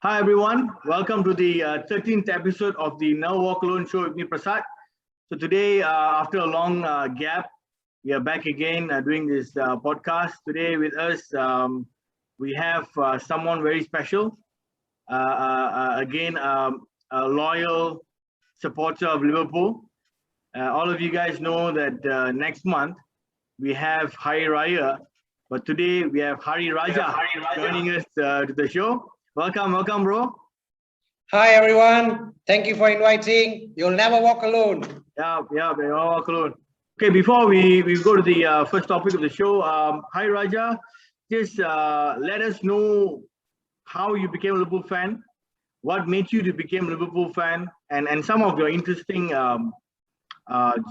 Hi everyone, welcome to the 13th episode of the Now Walk Alone show with me, Prasad. So today, after a long gap, we are back again doing this podcast. Today with us, we have someone very special. Again, a loyal supporter of Liverpool. All of you guys know that next month we have Hari Raya, but today we have Hari Raja joining us to the show. Welcome, bro. Hi, everyone. Thank you for inviting. You'll never walk alone. Yeah, we all walk alone. Okay, before we go to the first topic of the show, hi Raja, just let us know how you became a Liverpool fan, what made you to become a Liverpool fan, and some of your interesting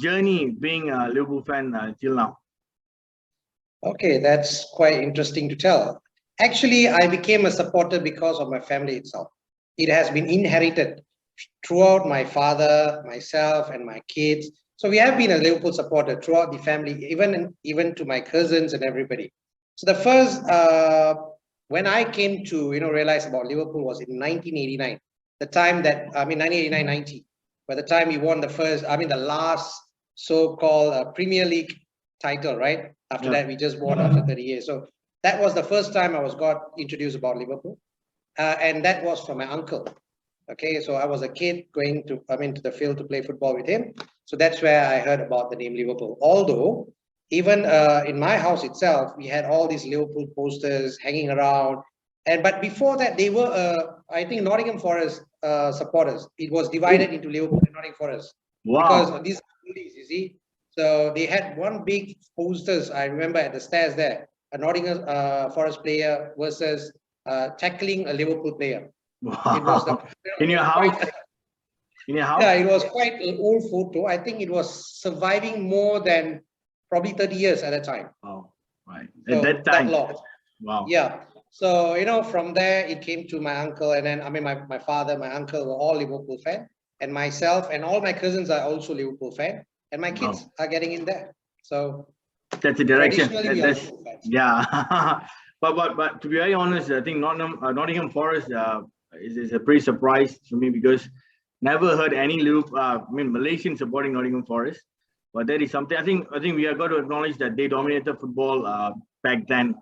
journey being a Liverpool fan till now. Okay, that's quite interesting to tell. Actually, I became a supporter because of my family itself. It has been inherited throughout my father, myself, and my kids. So we have been a Liverpool supporter throughout the family, even to my cousins and everybody. So the first, when I came to realize about Liverpool was in 1989, the time that 1989-90, by the time we won the last so-called Premier League title, right? After that, we just won after 30 years. So that was the first time I got introduced about Liverpool, and that was from my uncle. Okay, so I was a kid going to the field to play football with him. So that's where I heard about the name Liverpool. Although even in my house itself, we had all these Liverpool posters hanging around. But before that, they were I think Nottingham Forest supporters. It was divided into Liverpool and Nottingham Forest. Wow. Because of these bullies, you see. So they had one big posters, I remember, at the stairs there. A Nottingham Forest player versus tackling a Liverpool player. Wow. It was in your house? In your house? Yeah, it was quite an old photo. I think it was surviving more than probably 30 years at that time. Oh, right. So at that time. That long. Wow. Yeah. So, from there, it came to my uncle. And then, my father, my uncle were all Liverpool fan. And myself and all my cousins are also Liverpool fan. And my kids are getting in there. So that's the direction. Yeah. But to be very honest, I think Nottingham Forest is a pretty surprise to me because never heard any Malaysian supporting Nottingham Forest. But that is something I think we are going to acknowledge that they dominated football back then,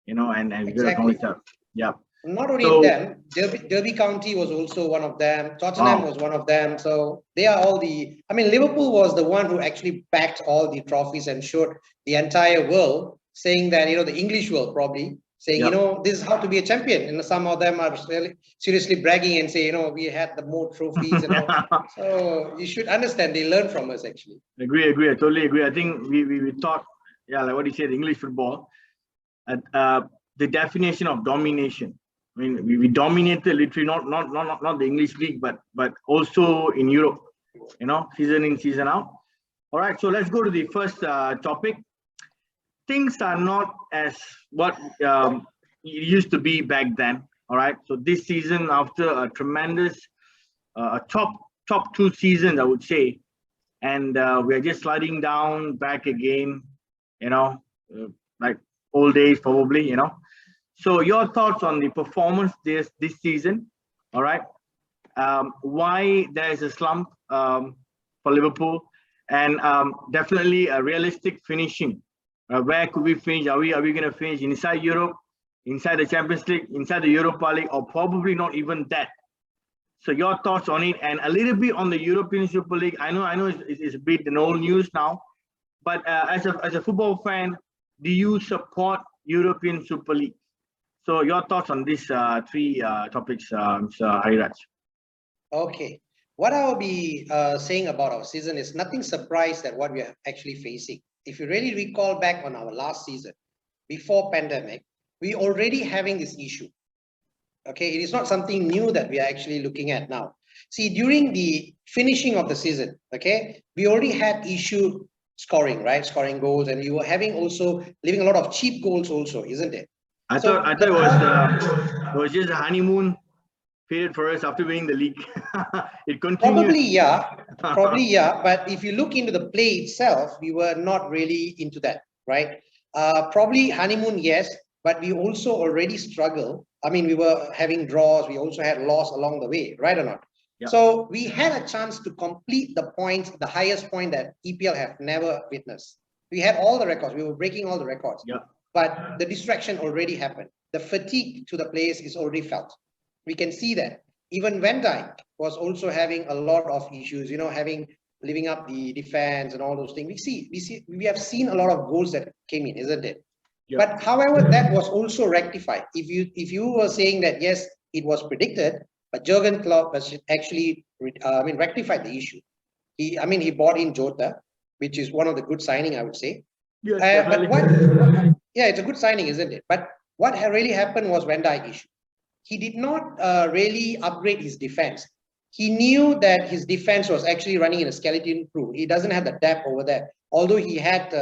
and we got to acknowledge that. Yeah. Not only them, Derby County was also one of them. Tottenham was one of them. So they are all Liverpool was the one who actually backed all the trophies and showed the entire world, saying that, the English world probably, saying, this is how to be a champion. And some of them are really seriously bragging and say, we had the more trophies and all. So you should understand, they learn from us actually. Agree. I totally agree. I think we thought, like what you said, English football, the definition of domination. I mean, we dominated literally not the English league, but also in Europe, season in, season out. All right, so let's go to the first topic. Things are not as what it used to be back then. All right, so this season, after a tremendous top two seasons, I would say, and we're just sliding down back again, like old days probably, So your thoughts on the performance this season, all right? Why there is a slump for Liverpool, and definitely a realistic finishing. Where could we finish? Are we going to finish inside Europe, inside the Champions League, inside the Europa League, or probably not even that? So your thoughts on it, and a little bit on the European Super League. I know it's a bit in old news now, but as a football fan, do you support European Super League? So your thoughts on these three topics, Mr. Hariraj? Okay. What I will be saying about our season is nothing surprised at what we are actually facing. If you really recall back on our last season, before pandemic, we already having this issue. Okay, it is not something new that we are actually looking at now. See, during the finishing of the season, okay, we already had issue scoring, right? Scoring goals, and you were having also leaving a lot of cheap goals also, isn't it? I thought it was just a honeymoon period for us after winning the league. It continued. Probably yeah. But if you look into the play itself, we were not really into that, right? Probably honeymoon, yes, but we also already struggle I mean, we were having draws. We also had loss along the way, right or not? Yeah. So we had a chance to complete the points, the highest point that EPL have never witnessed. We had all the records. We were breaking all the records. Yeah. But the distraction already happened. The fatigue to the players is already felt. We can see that. Even Van Dijk was also having a lot of issues, you know, living up the defense and all those things. We have seen a lot of goals that came in, isn't it? Yeah. But however, that was also rectified. If you were saying that yes, it was predicted, but Jurgen Klopp has actually rectified the issue. He bought in Jota, which is one of the good signing, I would say. Yes, Yeah, it's a good signing, isn't it? But what really happened was Van Dijk issue. He did not really upgrade his defense. He knew that his defense was actually running in a skeleton crew. He doesn't have the depth over there. Although he had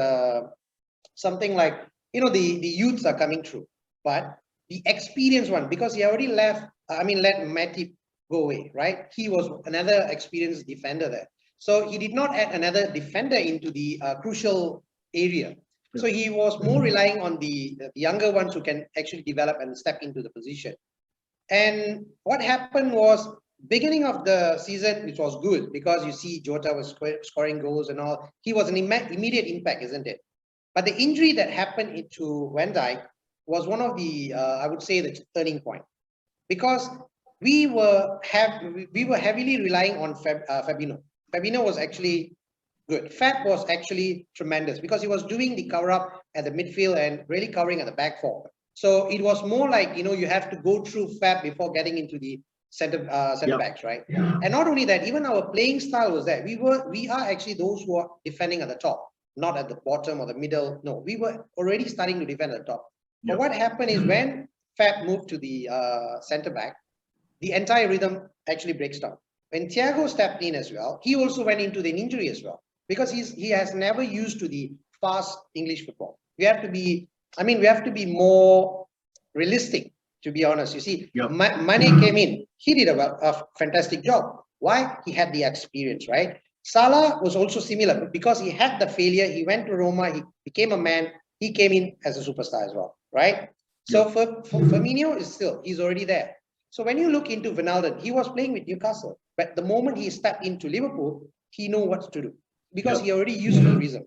something like, you know, the youths are coming through. But the experienced one, because he already let Matip go away, right? He was another experienced defender there. So he did not add another defender into the crucial area. So he was more relying on the younger ones who can actually develop and step into the position. And what happened was, beginning of the season, which was good because you see Jota was scoring goals and all. He was an immediate impact, isn't it? But the injury that happened into Van Dijk was one of the, I would say, the turning point, because we were heavily relying on Fabinho. Fabinho was actually good. Fab was actually tremendous because he was doing the cover up at the midfield and really covering at the back four. So it was more like, you know, you have to go through Fab before getting into the center backs, right? And not only that, even our playing style was there. We are actually those who are defending at the top, not at the bottom or the middle. No, we were already starting to defend at the top. But what happened is when Fab moved to the center back, the entire rhythm actually breaks down. When Thiago stepped in as well, he also went into the injury as well, because he has never used to the fast English football. We have to be more realistic, to be honest. You see, Mane came in. He did a fantastic job. Why? He had the experience, right? Salah was also similar, because he had the failure. He went to Roma. He became a man. He came in as a superstar as well, right? So for Firmino, he's already there. So when you look into Wijnaldum, he was playing with Newcastle. But the moment he stepped into Liverpool, he knew what to do, because he already used to the rhythm.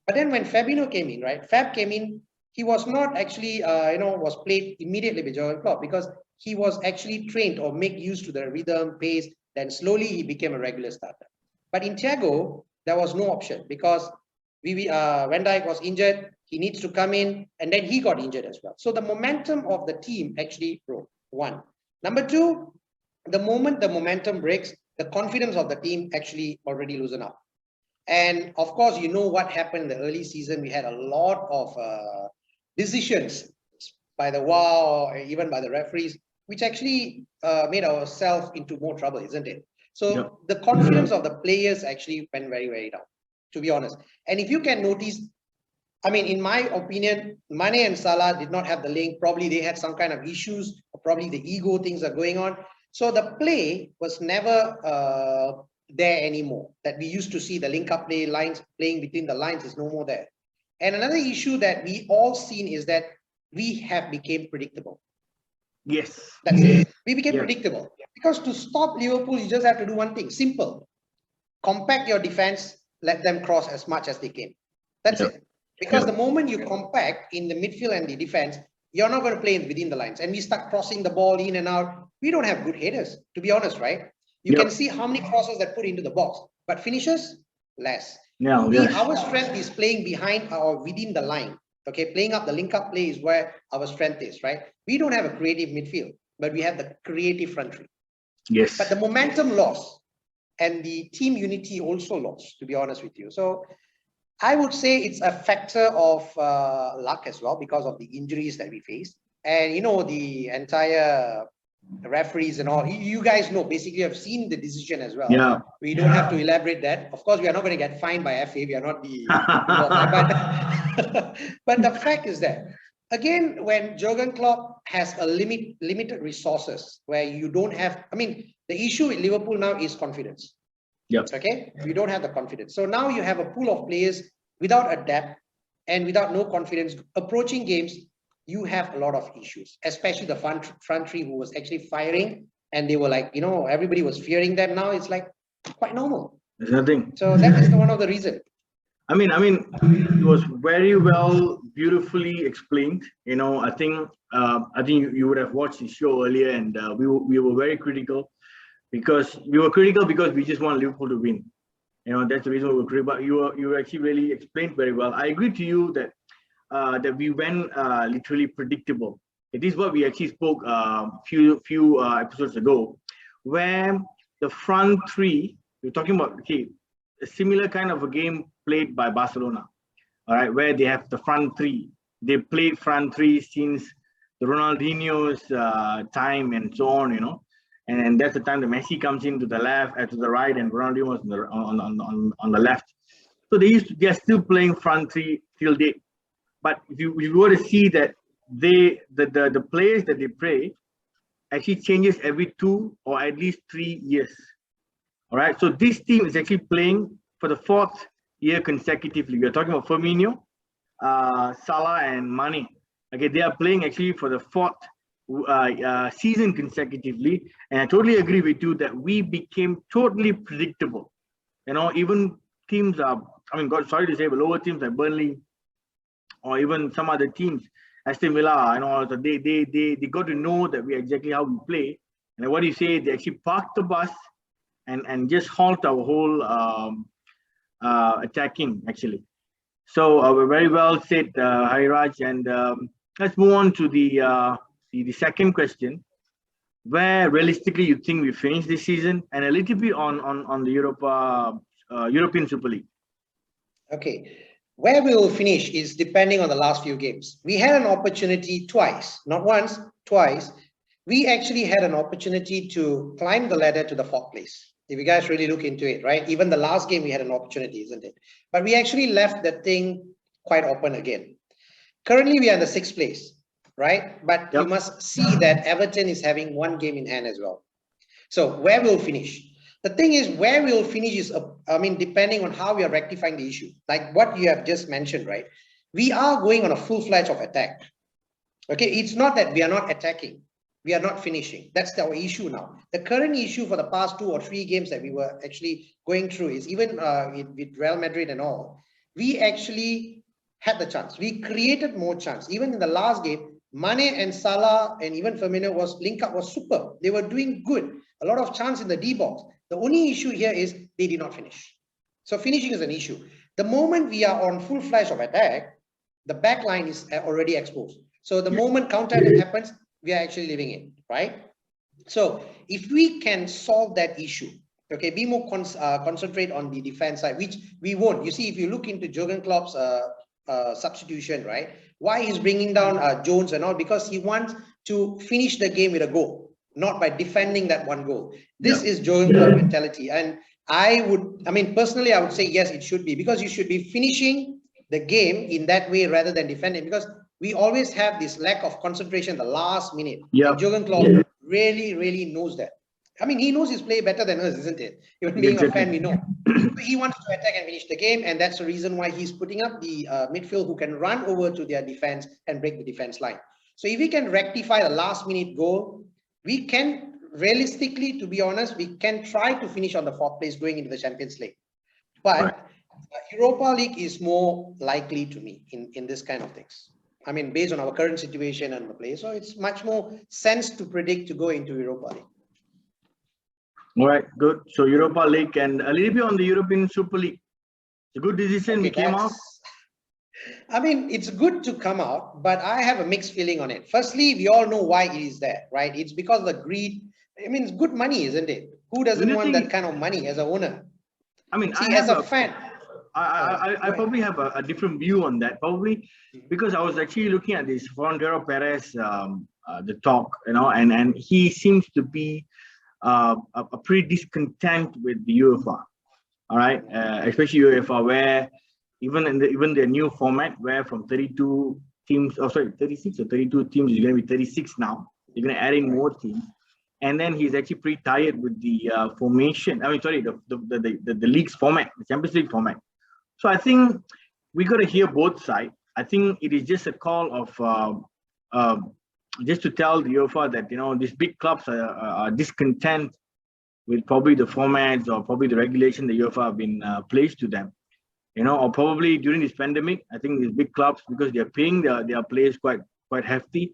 But then when Fabinho came in, right? Fab came in, he was not actually, was played immediately with Jurgen Klopp, because he was actually trained or make use to the rhythm, pace. Then slowly he became a regular starter. But in Thiago, there was no option, because Van Dijk was injured. He needs to come in, and then he got injured as well. So the momentum of the team actually broke. One. Number two, the moment the momentum breaks, the confidence of the team actually already loosen up. And of course, you know what happened in the early season. We had a lot of decisions by the VAR or even by the referees, which actually made ourselves into more trouble, isn't it? So the confidence of the players actually went very, very down, to be honest. And if you can notice, in my opinion, Mane and Salah did not have the link. Probably they had some kind of issues, or probably the ego things are going on. So the play was never there anymore. That we used to see, the link-up play, lines playing between the lines, is no more there. And another issue that we all seen is that we have become predictable. Yes. That's it. We became predictable. Because to stop Liverpool, you just have to do one thing. Simple. Compact your defense, let them cross as much as they can. That's it. Because the moment you compact in the midfield and the defense, you're not going to play within the lines. And we start crossing the ball in and out. We don't have good headers, to be honest, right? You can see how many crosses that put into the box. But finishes, less. Our strength is playing behind or within the line. Okay, playing up the link-up play is where our strength is, right? We don't have a creative midfield, but we have the creative front three. Yes. But the momentum lost, and the team unity also lost, to be honest with you. So I would say it's a factor of luck as well, because of the injuries that we faced. And, the entire referees and all, you guys know, basically have seen the decision as well. Yeah. We don't have to elaborate that. Of course, we are not going to get fined by FA. We are not the... but the fact is that, again, when Jurgen Klopp has a limited resources, where you don't have... the issue with Liverpool now is confidence. Okay, you don't have the confidence. So now you have a pool of players without a depth and without no confidence approaching games. you have a lot of issues, especially the front three who was actually firing, and they were like, you know, everybody was fearing them. Now it's like quite normal. There's nothing. So that is one of the reasons. I mean, it was very well, beautifully explained. You know, I think you would have watched the show earlier, and we were very critical because we just want Liverpool to win. You know, that's the reason we were critical. But you actually really explained very well. I agree to you that that we went literally predictable. It is what we actually spoke few episodes ago, where the front three, we're talking about, okay, a similar kind of a game played by Barcelona, all right, where they have the front three. They played front three since the Ronaldinho's time and so on, you know, and that's the time the Messi comes in to the left, to the right, and Ronaldinho was on the left. So they're still playing front three till date. But if you were to see that the players that they play actually changes every 2 or at least 3 years. All right. So this team is actually playing for the 4th year consecutively. We're talking about Firmino, Salah, and Mane. Okay, they are playing actually for the 4th season consecutively. And I totally agree with you that we became totally predictable. You know, even teams are, sorry to say, but lower teams like Burnley, or even some other teams, Aston Villa, you know, they got to know that we exactly how we play. And what do you say? They actually parked the bus and just halt our whole attacking actually. So we're very well said, Hariraj. And let's move on to the second question. Where realistically you think we finish this season, and a little bit on the European Super League. Okay. Where we will finish is depending on the last few games. We had an opportunity twice, not once, twice. We actually had an opportunity to climb the ladder to the 4th place. If you guys really look into it, right? Even the last game, we had an opportunity, isn't it? But we actually left that thing quite open again. Currently, we are in the 6th place, right? But you must see that Everton is having 1 game in hand as well. So where we'll finish? The thing is, where we'll finish is, depending on how we are rectifying the issue. Like what you have just mentioned, right? We are going on a full-fledged of attack. Okay, it's not that we are not attacking. We are not finishing. That's our issue now. The current issue for the past 2 or 3 games that we were actually going through is even with Real Madrid and all, we actually had the chance. We created more chance. Even in the last game, Mane and Salah and even Firmino link up was super. They were doing good. A lot of chance in the D box. The only issue here is they did not finish. So finishing is an issue. The moment we are on full flash of attack, the back line is already exposed. So the moment counter-attack happens, we are actually living in, right? So if we can solve that issue, okay, be more concentrate on the defense side, which we won't. You see, if you look into Jurgen Klopp's substitution, right? Why he's bringing down Jones and all? Because he wants to finish the game with a goal, not by defending that 1 goal. This is Jurgen Klopp mentality. And personally, I would say, yes, it should be, because you should be finishing the game in that way rather than defending, because we always have this lack of concentration the last minute. And Jurgen Klopp really, really knows that. He knows his play better than us, isn't it? Even being a fan, we know. He wants to attack and finish the game, and that's the reason why he's putting up the midfield who can run over to their defense and break the defense line. So if we can rectify the last minute goal, we can realistically, to be honest, we can try to finish on the 4th place going into the Champions League. But Europa League is more likely to me in this kind of things. Based on our current situation and the play. So it's much more sense to predict to go into Europa League. All right, good. So Europa League, and a little bit on the European Super League. It's a good decision. We came out. It's good to come out, but I have a mixed feeling on it. Firstly, we all know why it is there, right? It's because of the greed. It's good money, isn't it? Who doesn't want that kind of money as an owner? As a fan. I probably have a different view on that, probably because I was actually looking at this Florentino Perez, the talk, and he seems to be a pretty discontent with the UEFA, all right, especially UEFA, where even their new format, where from 32 teams, 36 or 32 teams, is going to be 36 now. They're going to add in more teams. And then he's actually pretty tired with the formation. The league's format, the Champions League format. So I think we got to hear both sides. I think it is just a call of just to tell the UEFA that these big clubs are discontent with probably the formats or probably the regulation the UEFA have been placed to them. Or probably during this pandemic, I think these big clubs, because they're paying their players quite hefty.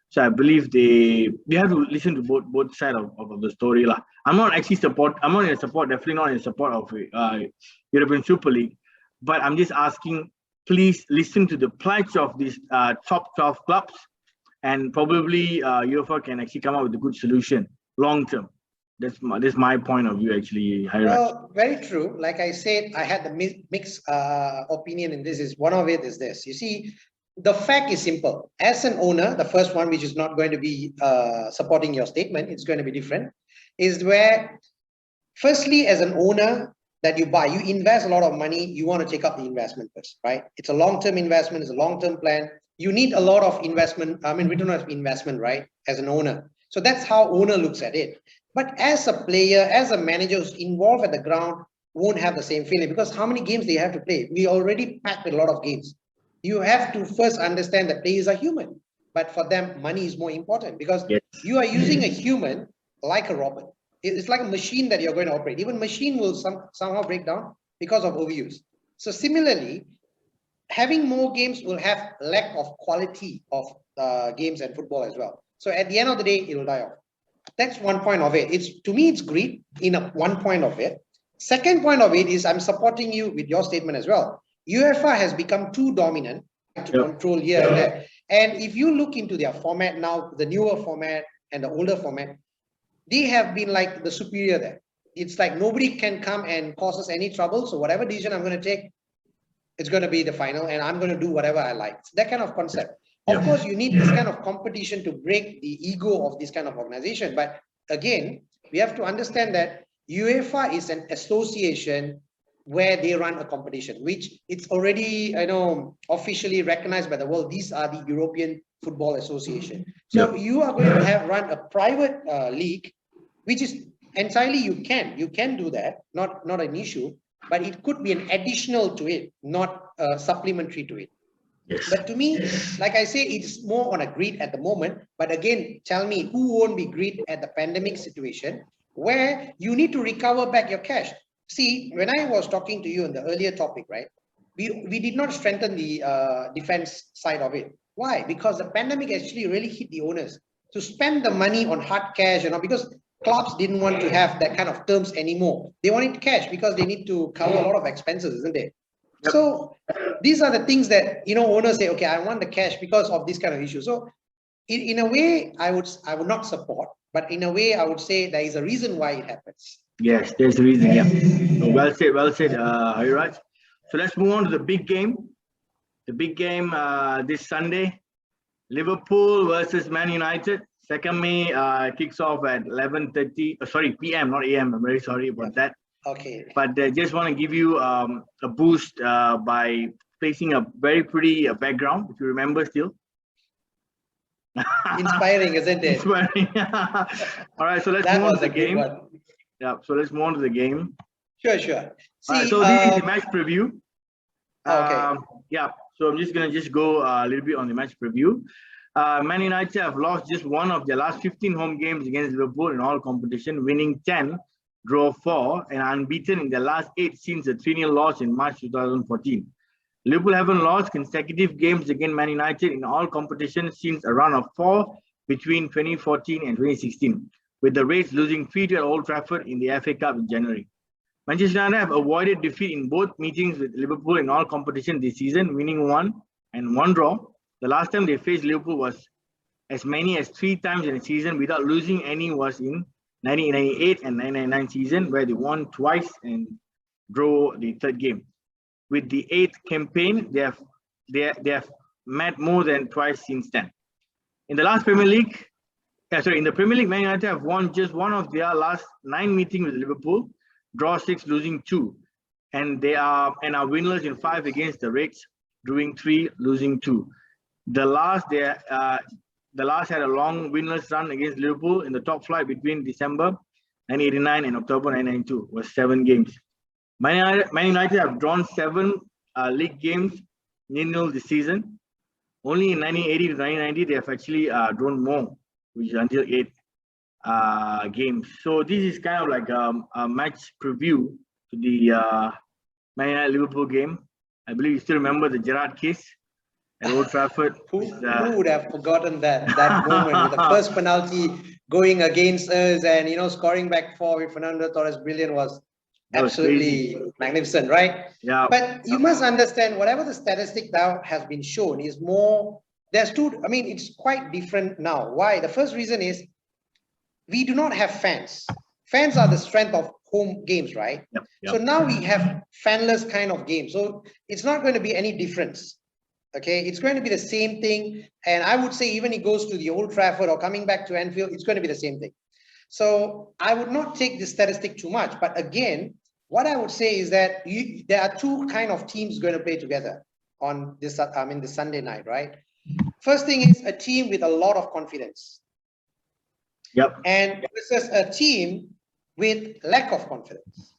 So I believe they have to listen to both sides of the story. I'm not in support, definitely not in support of European Super League, but I'm just asking, please listen to the plight of these top 12 clubs, and probably UEFA can actually come up with a good solution long term. That's my point of view, actually. Well, very true. Like I said, I had the mixed opinion in this. One of it is this. You see, the fact is simple. As an owner, the first one, which is not going to be supporting your statement, it's going to be different, is where, firstly, as an owner that you buy, you invest a lot of money, you want to take up the investment first, right? It's a long-term investment, it's a long-term plan. You need a lot of investment, return on investment, right? As an owner. So that's how owner looks at it. But as a player, as a manager who's involved at the ground, won't have the same feeling, because how many games they have to play? We already packed with a lot of games. You have to first understand that players are human, but for them, money is more important, because you are using a human like a robot. It's like a machine that you're going to operate. Even machine will somehow break down because of overuse. So similarly, having more games will have lack of quality of games and football as well. So at the end of the day, it will die off. That's one point of it. To me, it's greed in one point of it. Second point of it is, I'm supporting you with your statement as well. UEFA has become too dominant to control here and there. And if you look into their format now, the newer format and the older format, they have been like the superior there. It's like nobody can come and cause us any trouble. So whatever decision I'm going to take, it's going to be the final, and I'm going to do whatever I like. It's that kind of concept. Of course, you need this kind of competition to break the ego of this kind of organization. But again, we have to understand that UEFA is an association where they run a competition, which it's already, officially recognized by the world. These are the European Football Association. So you are going to run a private league, which is entirely, you can do that, not an issue, but it could be an additional to it, not supplementary to it. Yes. But to me, like I say, it's more on a greed at the moment. But again, tell me, who won't be greed at the pandemic situation where you need to recover back your cash? See, when I was talking to you on the earlier topic, right, we did not strengthen the defense side of it. Why? Because the pandemic actually really hit the owners to spend the money on hard cash, because clubs didn't want to have that kind of terms anymore. They wanted cash because they need to cover a lot of expenses, isn't it? Yep. So these are the things that owners say, okay, I want the cash because of this kind of issue. So in a way, I would not support, but in a way, I would say there is a reason why it happens. Yes, there's a reason. Yeah. So well said, Hariraj. So let's move on to the big game. The big game this Sunday, Liverpool versus Man United. 2nd May kicks off at 11:30. Sorry, PM, not AM. I'm very sorry about that. Okay. But just want to give you a boost by placing a very pretty background, if you remember still. Inspiring, isn't it? Inspiring. All right, so let's move on to the game. Yeah, so let's move on to the game. Sure. See, right, so this is the match preview. Okay. Yeah, so I'm just going to go a little bit on the match preview. Man United have lost just one of their last 15 home games against Liverpool in all competition, winning 10, draw 4, and unbeaten in their last 8 since the 3-0 loss in March 2014. Liverpool haven't lost consecutive games against Man United in all competitions since a run of 4 between 2014 and 2016, with the Reds losing 3-2 at Old Trafford in the FA Cup in January. Manchester United have avoided defeat in both meetings with Liverpool in all competitions this season, winning 1 and 1 draw. The last time they faced Liverpool was as many as 3 times in a season without losing any was in 1998 and 1999 season, where they won twice and drew the 3rd game. With the 8th campaign, they have met more than twice since then. In the last Premier League, in the Premier League, Man United have won just one of their last 9 meetings with Liverpool, draw 6, losing 2, and are winless in 5 against the Reds, drawing 3, losing 2. The last had a long winless run against Liverpool in the top flight between December 1989 and October 1992, was 7 games. Man United have drawn 7 league games, 0-0 this season. only in 1980 to 1990 they have actually drawn more, which is until 8 games. So this is kind of like a match preview to the Man United Liverpool game. I believe you still remember the Gerrard kiss at Old Trafford. Who would have forgotten that moment with the first penalty going against us, and scoring back four with Fernando Torres, brilliant, was absolutely magnificent, right? Yeah. But you must understand, whatever the statistic now has been shown is more. There's two. I mean, it's quite different now. Why? The first reason is we do not have fans. Fans are the strength of home games, right? Yep. So now we have fanless kind of games. So it's not going to be any difference. Okay, it's going to be the same thing. And I would say even it goes to the Old Trafford or coming back to Anfield, it's going to be the same thing. So I would not take the statistic too much. But again, what I would say is that there are two kind of teams going to play together on this, the Sunday night, right? First thing is a team with a lot of confidence. Yep. And versus a team with lack of confidence.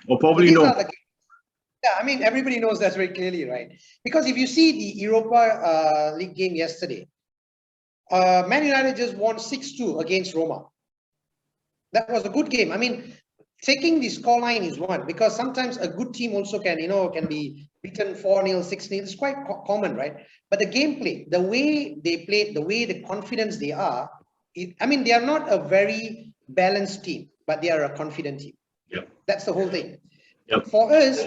Or probably no. Yeah, I mean, everybody knows that very clearly, right? Because if you see the Europa League game yesterday, Man United just won 6-2 against Roma. That was a good game. I mean, taking the scoreline is one, because sometimes a good team also can be beaten 4-0, 6-0. It's quite common, right? But the gameplay, the way they played, the way the confidence they are, they are not a very balanced team, but they are a confident team. Yep. That's the whole thing. Yep. For us,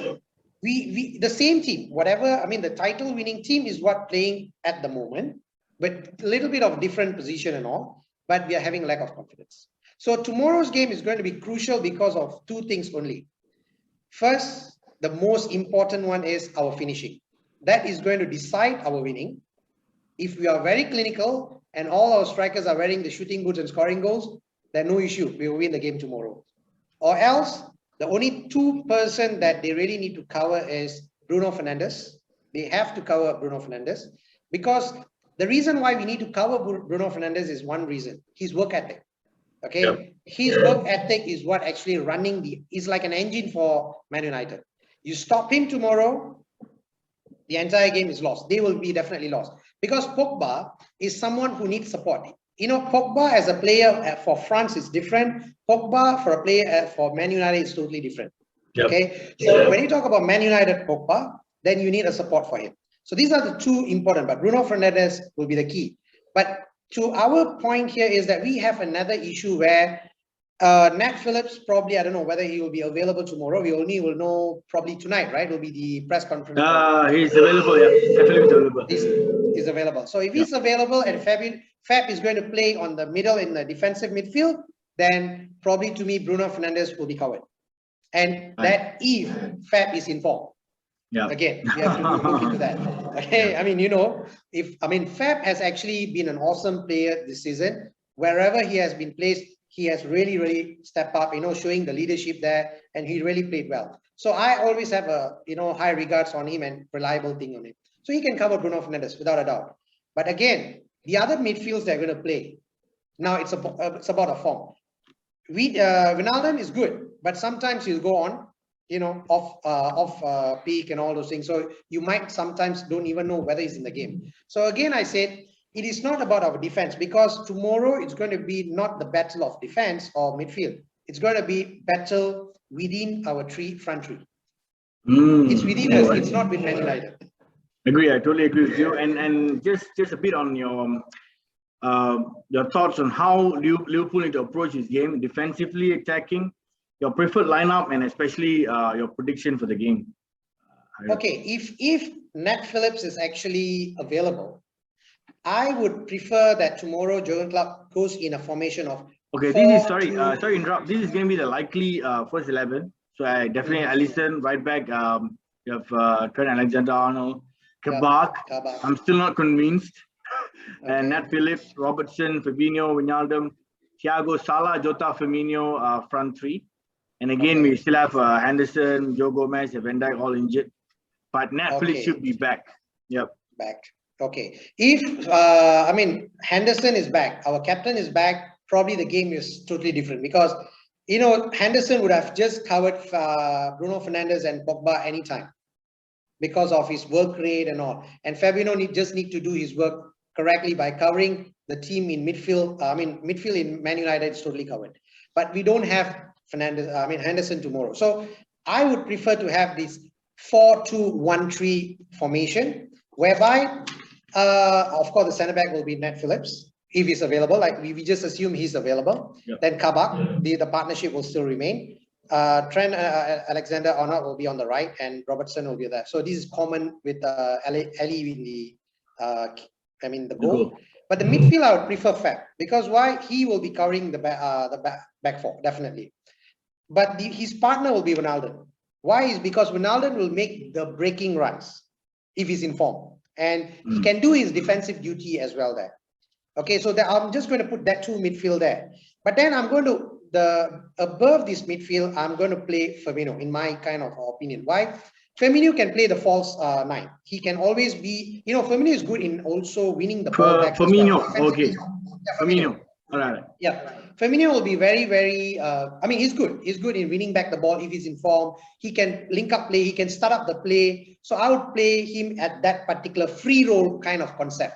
we the same team, whatever, the title winning team is what playing at the moment, but a little bit of different position and all, but we are having lack of confidence. So tomorrow's game is going to be crucial because of two things only. First, the most important one is our finishing. That is going to decide our winning. If we are very clinical and all our strikers are wearing the shooting boots and scoring goals, then no issue, we will win the game tomorrow. Or else, the only two person that they really need to cover is Bruno Fernandes. They have to cover Bruno Fernandes, because the reason why we need to cover Bruno Fernandes is one reason: his work ethic. Okay, yep. His work ethic is what actually is like an engine for Man United. You stop him tomorrow, the entire game is lost. They will be definitely lost, because Pogba is someone who needs support. Pogba as a player for France is different. Pogba for a player for Man United is totally different. Yep. Okay, so when you talk about Man United Pogba, then you need a support for him. So these are the two important, but Bruno Fernandes will be the key. But to our point here is that we have another issue where Nat Phillips, probably, I don't know whether he will be available tomorrow. We only will know probably tonight, right? It will be the press conference. He's available, yeah. Definitely available. He's available. So if he's available and Fab is going to play on the middle in the defensive midfield, then probably to me, Bruno Fernandes will be covered. And that if Fab is informed. Yeah. Again, we have to look into that. Okay. Yeah. Fab has actually been an awesome player this season. Wherever he has been placed, he has really, really stepped up, showing the leadership there, and he really played well. So I always have a, high regards on him and reliable thing on him. So he can cover Bruno Fernandes without a doubt. But again, the other midfields they're going to play, now it's about a form. Wijnaldum is good, but sometimes he'll go on, off peak and all those things. So you might sometimes don't even know whether he's in the game. So again, I said, it is not about our defense, because tomorrow it's going to be not the battle of defense or midfield. It's going to be battle within our front three. It's within us. It's not with Man United. Agree. I totally agree with you. And just a bit on your thoughts on how Liverpool need to approach this game, defensively attacking, your preferred lineup, and especially your prediction for the game. Okay, if Nat Phillips is actually available, I would prefer that tomorrow Jurgen Klopp goes in a formation of. Okay, this is sorry to interrupt. This is going to be the likely first 11. So I definitely Alisson right back. You have Trent Alexander-Arnold, Kabak. I'm still not convinced. Okay. And Nat Phillips, Robertson, Fabinho, Wijnaldum, Thiago, Salah, Jota, Firmino, front three. And again, we still have Henderson, Joe Gomez, and Van Dijk all injured. But Nat Phillips should be back. Yep. Back. Okay. If Henderson is back, our captain is back, probably the game is totally different, because Henderson would have just covered Bruno Fernandes and Pogba anytime. because of his work rate and all. And Fabinho just need to do his work correctly by covering the team in midfield. I mean, midfield in Man United is totally covered. But we don't have Henderson tomorrow. So I would prefer to have this 4-2-1-3 formation, whereby, of course, the centre back will be Nat Phillips if he's available. Like we just assume he's available. Yep. Then Kabak, the partnership will still remain. Trent Alexander-Arnold will be on the right, and Robertson will be there. So this is common with Ali in the the goal. But the midfield I would prefer Fab, because why? He will be covering the back four definitely. But his partner will be Ronaldo. Why? Is because Ronaldo will make the breaking runs if he's in form, and he can do his defensive duty as well there. Okay, so I'm just going to put that 2 midfield there. But then I'm going to above this midfield, I'm going to play Firmino, in my kind of opinion. Why? Firmino can play the false 9. He can always be, Firmino is good in also winning the ball back. Firmino, well. okay. Yeah, Firmino. All right. Yeah, Firmino will be very, very, he's good. He's good in winning back the ball if he's in form. He can link up play. He can start up the play. So I would play him at that particular free role kind of concept.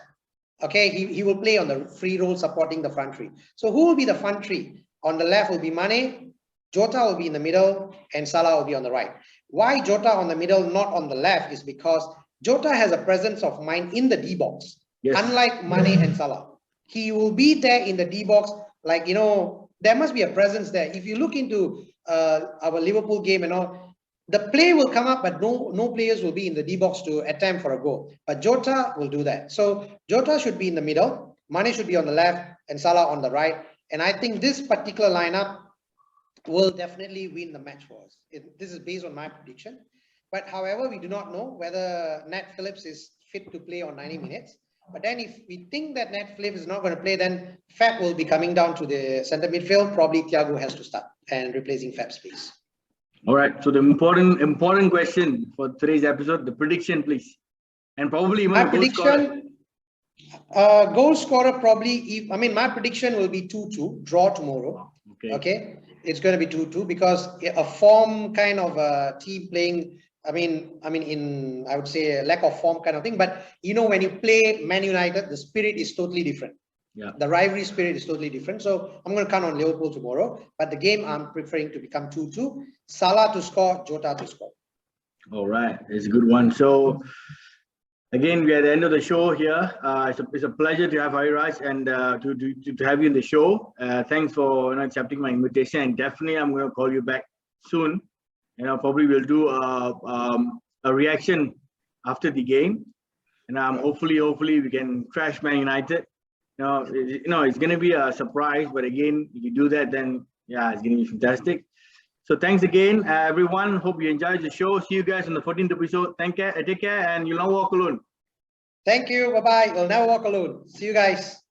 Okay, he will play on the free role supporting the front three. So who will be the front three? On the left will be Mane, Jota will be in the middle, and Salah will be on the right. Why Jota on the middle, not on the left, is because Jota has a presence of mind in the D box. Yes. Unlike Mane and Salah. He will be there in the D box, like, there must be a presence there. If you look into our Liverpool game and all, the play will come up, but no players will be in the D box to attempt for a goal. But Jota will do that. So Jota should be in the middle, Mane should be on the left, and Salah on the right. And I think this particular lineup will definitely win the match for us. This is based on my prediction. But however, we do not know whether Nat Phillips is fit to play on 90 minutes. But then if we think that Nat Phillips is not going to play, then Fab will be coming down to the center midfield. Probably Thiago has to start and replacing Fab's place. All right. So the important question for today's episode, the prediction, please. And probably even my prediction, goal scorer probably, my prediction will be 2-2, draw tomorrow. Okay. It's going to be 2-2 because a form kind of team playing, I would say a lack of form kind of thing. But when you play Man United, the spirit is totally different. Yeah. The rivalry spirit is totally different. So I'm going to count on Liverpool tomorrow. But the game I'm preferring to become 2-2. Salah to score, Jota to score. All right. It's a good one. So again, we're at the end of the show here. It's a pleasure to have Hariraj and to have you in the show. Thanks for accepting my invitation. And definitely, I'm going to call you back soon. Probably we'll do a reaction after the game. And hopefully we can crash Man United. It's going to be a surprise. But again, if you do that, then yeah, it's going to be fantastic. So thanks again, everyone. Hope you enjoyed the show. See you guys on the 14th episode. Take care, and you'll not walk alone. Thank you. Bye-bye. You'll never walk alone. See you guys.